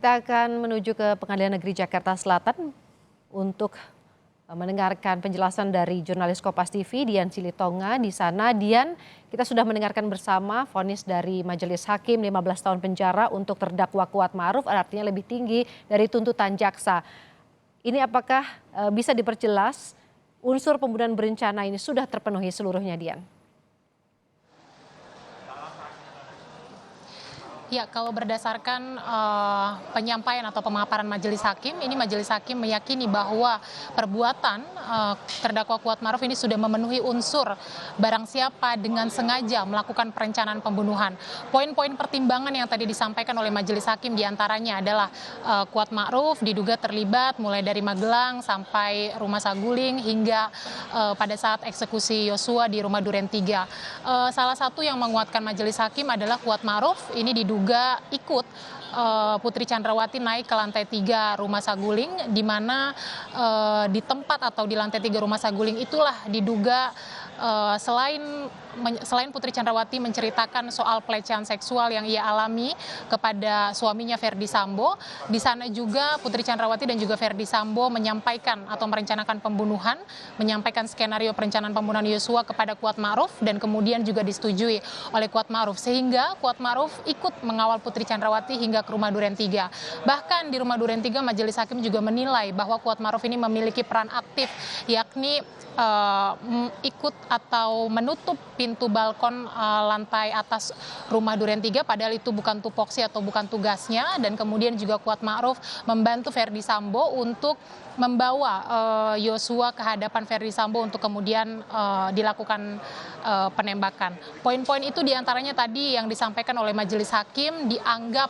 Kita akan menuju ke Pengadilan Negeri Jakarta Selatan untuk mendengarkan penjelasan dari jurnalis Kompas TV Dian Silitonga. Di sana, Dian, kita sudah mendengarkan bersama vonis dari Majelis Hakim 15 tahun penjara untuk terdakwa Kuat Ma'ruf, artinya lebih tinggi dari tuntutan jaksa. Ini apakah bisa diperjelas unsur pembunuhan berencana ini sudah terpenuhi seluruhnya, Dian? Ya, kalau berdasarkan penyampaian atau pemaparan majelis hakim, ini majelis hakim meyakini bahwa perbuatan terdakwa Kuat Ma'ruf ini sudah memenuhi unsur barang siapa dengan sengaja melakukan perencanaan pembunuhan. Poin-poin pertimbangan yang tadi disampaikan oleh majelis hakim diantaranya adalah Kuat Ma'ruf diduga terlibat mulai dari Magelang sampai Rumah Saguling hingga pada saat eksekusi Yosua di Rumah Duren 3. Salah satu yang menguatkan majelis hakim adalah Kuat Ma'ruf ini diduga ikut Putri Chandrawati naik ke lantai 3 Rumah Saguling, di mana di tempat atau di lantai 3 Rumah Saguling itulah diduga selain Putri Chandrawati menceritakan soal pelecehan seksual yang ia alami kepada suaminya Ferdy Sambo, di sana juga Putri Chandrawati dan juga Ferdy Sambo menyampaikan atau merencanakan pembunuhan, menyampaikan skenario perencanaan pembunuhan Yosua kepada Kuat Ma'ruf dan kemudian juga disetujui oleh Kuat Ma'ruf, sehingga Kuat Ma'ruf ikut mengawal Putri Chandrawati hingga ke Rumah Duren 3. Bahkan di Rumah Duren 3 majelis hakim juga menilai bahwa Kuat Ma'ruf ini memiliki peran aktif, yakni ikut atau menutup pintu balkon lantai atas Rumah Duren 3, padahal itu bukan tupoksi atau bukan tugasnya, dan kemudian juga Kuat Ma'ruf membantu Ferdy Sambo untuk membawa Yosua ke hadapan Ferdy Sambo untuk kemudian dilakukan penembakan. Poin-poin itu diantaranya tadi yang disampaikan oleh majelis hakim dianggap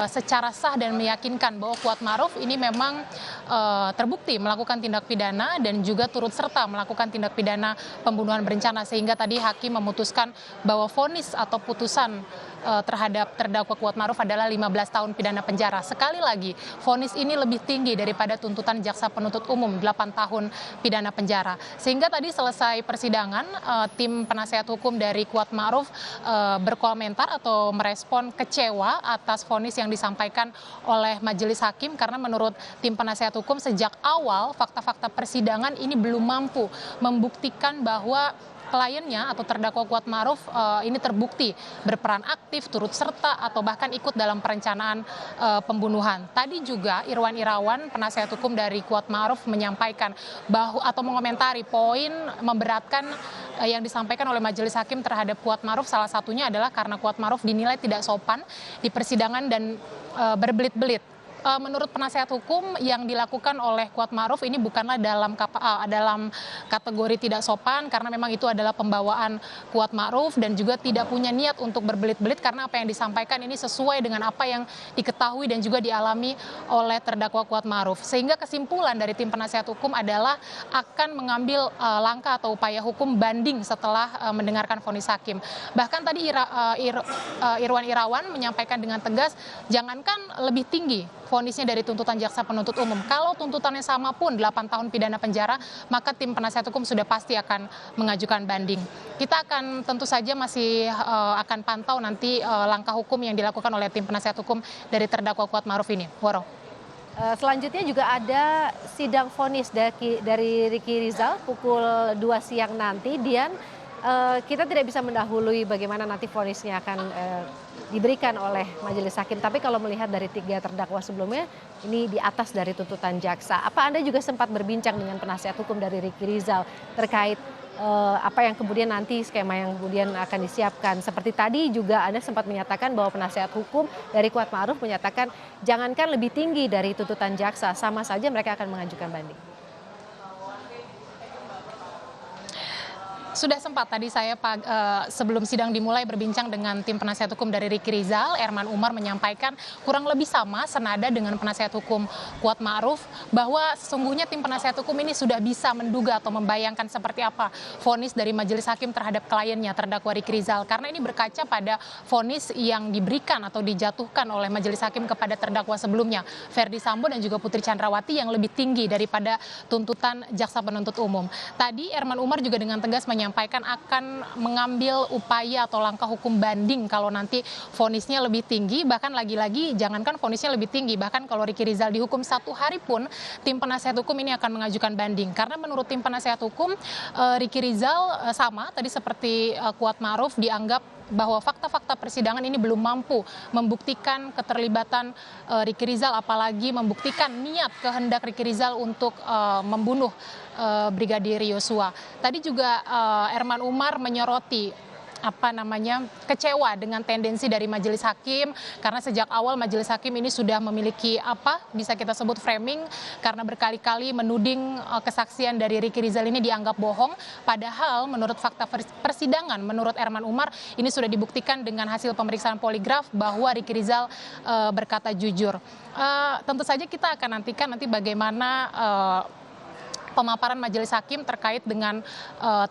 secara sah dan meyakinkan bahwa Kuat Ma'ruf ini memang terbukti melakukan tindak pidana dan juga turut serta melakukan tindak pidana pembunuhan berencana, sehingga tadi hakim memutuskan bahwa vonis atau putusan terhadap terdakwa Kuat Ma'ruf adalah 15 tahun pidana penjara. Sekali lagi, vonis ini lebih tinggi daripada tuntutan jaksa penuntut umum 8 tahun pidana penjara. Sehingga tadi selesai persidangan, tim penasehat hukum dari Kuat Ma'ruf berkomentar atau merespon kecewa atas vonis yang disampaikan oleh majelis hakim, karena menurut tim penasehat hukum sejak awal fakta-fakta persidangan ini belum mampu membuktikan bahwa kliennya atau terdakwa Kuat Ma'ruf ini terbukti berperan aktif, turut serta, atau bahkan ikut dalam perencanaan pembunuhan. Tadi juga Irwan Irawan, penasihat hukum dari Kuat Ma'ruf, menyampaikan bahwa atau mengomentari poin memberatkan yang disampaikan oleh majelis hakim terhadap Kuat Ma'ruf. Salah satunya adalah karena Kuat Ma'ruf dinilai tidak sopan di persidangan dan berbelit-belit. Menurut penasihat hukum, yang dilakukan oleh Kuat Ma'ruf ini bukanlah dalam kategori tidak sopan, karena memang itu adalah pembawaan Kuat Ma'ruf dan juga tidak punya niat untuk berbelit-belit, karena apa yang disampaikan ini sesuai dengan apa yang diketahui dan juga dialami oleh terdakwa Kuat Ma'ruf. Sehingga kesimpulan dari tim penasihat hukum adalah akan mengambil langkah atau upaya hukum banding setelah mendengarkan vonis hakim. Bahkan tadi Irwan Irawan menyampaikan dengan tegas, jangankan lebih tinggi vonisnya dari tuntutan jaksa penuntut umum, kalau tuntutannya sama pun 8 tahun pidana penjara, maka tim penasihat hukum sudah pasti akan mengajukan banding. Kita akan tentu saja masih akan pantau nanti langkah hukum yang dilakukan oleh tim penasihat hukum dari terdakwa Kuat Ma'ruf ini. Woro. Selanjutnya juga ada sidang vonis dari Ricky Rizal pukul 2 siang nanti. Dian, kita tidak bisa mendahului bagaimana nanti vonisnya akan diberikan oleh majelis hakim. Tapi kalau melihat dari 3 terdakwa sebelumnya, ini di atas dari tuntutan jaksa. Apa Anda juga sempat berbincang dengan penasihat hukum dari Ricky Rizal terkait apa yang kemudian nanti skema yang kemudian akan disiapkan? Seperti tadi juga Anda sempat menyatakan bahwa penasihat hukum dari Kuat Ma'ruf menyatakan jangankan lebih tinggi dari tuntutan jaksa, sama saja mereka akan mengajukan banding. Sudah sempat tadi saya sebelum sidang dimulai berbincang dengan tim penasihat hukum dari Ricky Rizal. Erman Umar menyampaikan kurang lebih sama senada dengan penasihat hukum Kuat Ma'ruf, bahwa sesungguhnya tim penasihat hukum ini sudah bisa menduga atau membayangkan seperti apa vonis dari majelis hakim terhadap kliennya terdakwa Ricky Rizal, karena ini berkaca pada vonis yang diberikan atau dijatuhkan oleh majelis hakim kepada terdakwa sebelumnya Ferdy Sambo dan juga Putri Chandrawati yang lebih tinggi daripada tuntutan jaksa penuntut umum. Tadi Erman Umar juga dengan tegas menyampaikan menyampaikan akan mengambil upaya atau langkah hukum banding kalau nanti vonisnya lebih tinggi, bahkan lagi-lagi jangankan vonisnya lebih tinggi, bahkan kalau Ricky Rizal dihukum 1 hari pun tim penasehat hukum ini akan mengajukan banding. Karena menurut tim penasehat hukum, Ricky Rizal sama tadi seperti Kuat Ma'ruf dianggap bahwa fakta-fakta persidangan ini belum mampu membuktikan keterlibatan Ricky Rizal, apalagi membuktikan niat kehendak Ricky Rizal untuk membunuh Brigadir Yosua. Tadi juga Erman Umar menyoroti kecewa dengan tendensi dari majelis hakim, karena sejak awal majelis hakim ini sudah memiliki bisa kita sebut framing, karena berkali-kali menuding kesaksian dari Ricky Rizal ini dianggap bohong, padahal menurut fakta persidangan menurut Erman Umar ini sudah dibuktikan dengan hasil pemeriksaan poligraf bahwa Ricky Rizal berkata jujur. Tentu saja kita akan nantikan nanti bagaimana pemaparan majelis hakim terkait dengan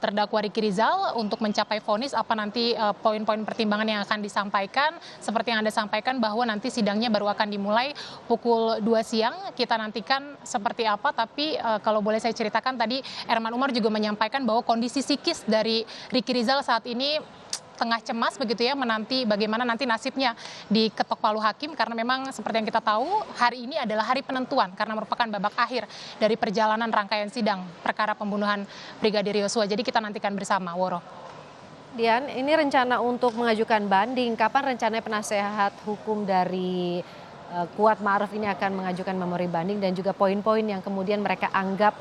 terdakwa Ricky Rizal untuk mencapai vonis, apa nanti poin-poin pertimbangan yang akan disampaikan. Seperti yang Anda sampaikan bahwa nanti sidangnya baru akan dimulai pukul 2 siang. Kita nantikan seperti apa, tapi kalau boleh saya ceritakan tadi Erman Umar juga menyampaikan bahwa kondisi psikis dari Ricky Rizal saat ini tengah cemas begitu ya, menanti bagaimana nanti nasibnya diketok palu hakim, karena memang seperti yang kita tahu hari ini adalah hari penentuan karena merupakan babak akhir dari perjalanan rangkaian sidang perkara pembunuhan Brigadir Yosua. Jadi kita nantikan bersama, Woro. Dian, ini rencana untuk mengajukan banding, kapan rencananya penasehat hukum dari Kuat Ma'ruf ini akan mengajukan memori banding dan juga poin-poin yang kemudian mereka anggap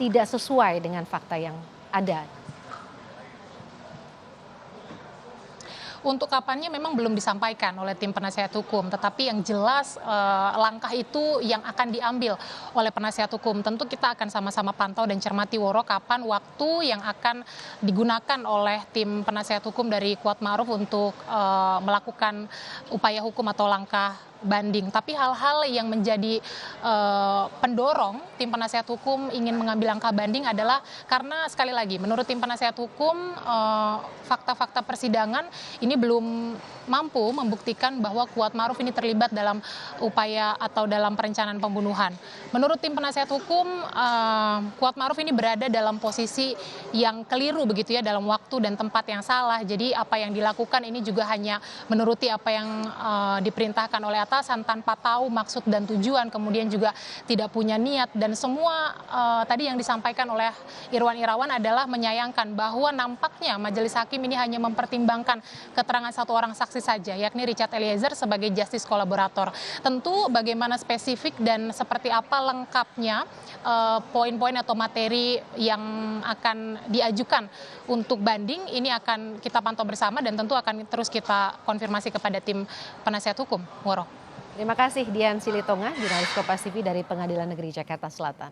tidak sesuai dengan fakta yang ada? Untuk kapannya memang belum disampaikan oleh tim penasehat hukum, tetapi yang jelas langkah itu yang akan diambil oleh penasehat hukum. Tentu kita akan sama-sama pantau dan cermati, Woro, kapan waktu yang akan digunakan oleh tim penasehat hukum dari Kuat Ma'ruf untuk melakukan upaya hukum atau langkah banding. Tapi hal-hal yang menjadi pendorong tim penasehat hukum ingin mengambil langkah banding adalah karena sekali lagi menurut tim penasehat hukum fakta-fakta persidangan ini belum mampu membuktikan bahwa Kuat Ma'ruf ini terlibat dalam upaya atau dalam perencanaan pembunuhan. Menurut tim penasehat hukum, Kuat Ma'ruf ini berada dalam posisi yang keliru begitu ya, dalam waktu dan tempat yang salah. Jadi apa yang dilakukan ini juga hanya menuruti apa yang diperintahkan oleh atasan tanpa tahu maksud dan tujuan, kemudian juga tidak punya niat, dan semua tadi yang disampaikan oleh Irwan Irawan adalah menyayangkan bahwa nampaknya majelis hakim ini hanya mempertimbangkan keterangan satu orang saksi saja, yakni Richard Eliezer sebagai justice kolaborator. Tentu bagaimana spesifik dan seperti apa lengkapnya poin-poin atau materi yang akan diajukan untuk banding ini akan kita pantau bersama dan tentu akan terus kita konfirmasi kepada tim penasihat hukum. Woro. Terima kasih Dian Silitonga, jurnalis Kompas TV dari Pengadilan Negeri Jakarta Selatan.